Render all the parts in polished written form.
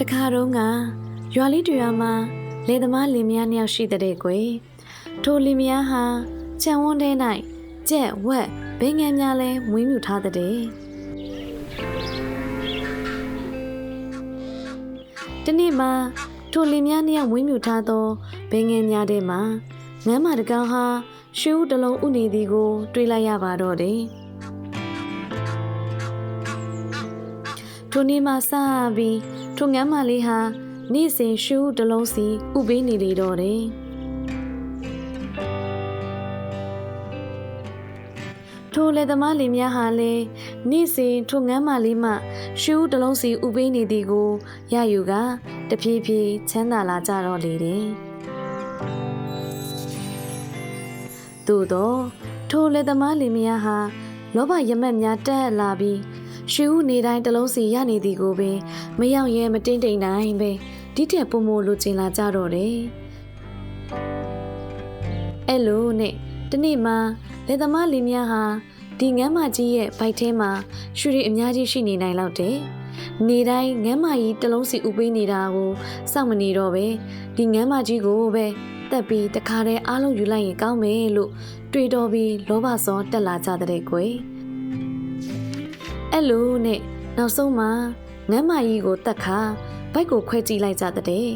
တခါတော့ကရွာလေးတွေမှာလေသမားလင်မယားနှစ်ယောက်ရှိတဲ့ကွယ်ထိုလင်မယားဟာခြံဝန်းထဲ၌ကြက်ဝက်ဘိငန်းများလဲမွေးမြူထားတဲ့တနေ့မှာထိုလင်မယားနှစ်ယောက်မွေးမြူထားသောဘိငန်းများထဲမှာငမ်းမတကောင်ဟာရှူးတလုံးဥနေသည်ကိုတွေးလိုက်ရပါတော့တယ်ထိုနေ့မှစပြီးထိုငမ်းမလေးဟာနေ့စဉ်ရှူးတလုံးစီဥပေးနေလေတော့တယ်ထိုလေသမားလင်များဟာလည်းနေ့စဉ်ထိုငမ်းမလေးမှရှူးတလုံးစီဥပေးနေသည်ကိုရယူကတဖြည်းဖြည်းချမ်းသာလာကြတော့လေတယ်သို့တော့ထိုလေသမားလင်မယားဟာလောဘရမက်များတက်လာပြီးရှူးနေတိုင်းတလုံးစီရနေသည်ကိုပင်မရောက်ရဲမတင်းတိမ်နိုင်ပဲဒီတဲ့ပုံမို့လိုချင်လာကြတော့တယ်အဲ့လိုနဲ့တနေ့မှလေသမားလင်မယားဟာဒီငမ်းမကြီးရဲ့ဘိုက်ထဲမှာရှူရီအများကြီးရှိနေနိုင်လောက်တယ်နေတိုင်းငမ်းမကြီးတလုံးစီဥပေးနေတာကိုစောင့်မနေတော့ပဲဒီငမ်းမကြီးကိုပဲတက်ပြီးတခါတည်းအားလုံးယူလိုက်ရင်ကောင်းမယ်လို့တွေးတော်ပြီးလောဘစောတက်လာကြတဲ့ကွယ်အဲ့လိုနဲ့နောက်ဆုံးမှာငမ်းမကြီးကိုတက်ခါဘိုက်ကိုခွဲကြည့်လိုက်ကြတဲ့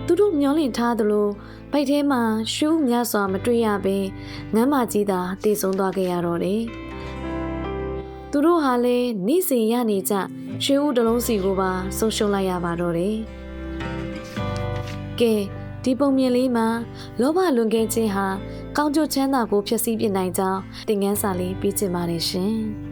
သူတို့မျောလင့်ထားသလိုဘိုက်ထဲမှာရှူးများစွာမတွေ့ရဘဲငမ်းမကြီးသာတည်ဆုံးသွားခဲ့ရတော့တယ်သူတို့ဟာလည်းနေ့စဉ်ရနေကြရွှေဦးတလုံးစီကိုပါဆုံးရှုံးလိုက်ရပါတော့တယ်ကဲဒီပုံမြင်လေးမှာလောဘလွန်ကဲခြင်းဟာကောင်းကျိုးချမ်းသာကိုဖျက်ဆီးပြနိုင်ကြောင်းသင်ခန်းစာလေးပြချင်ပါတယ်ရှင်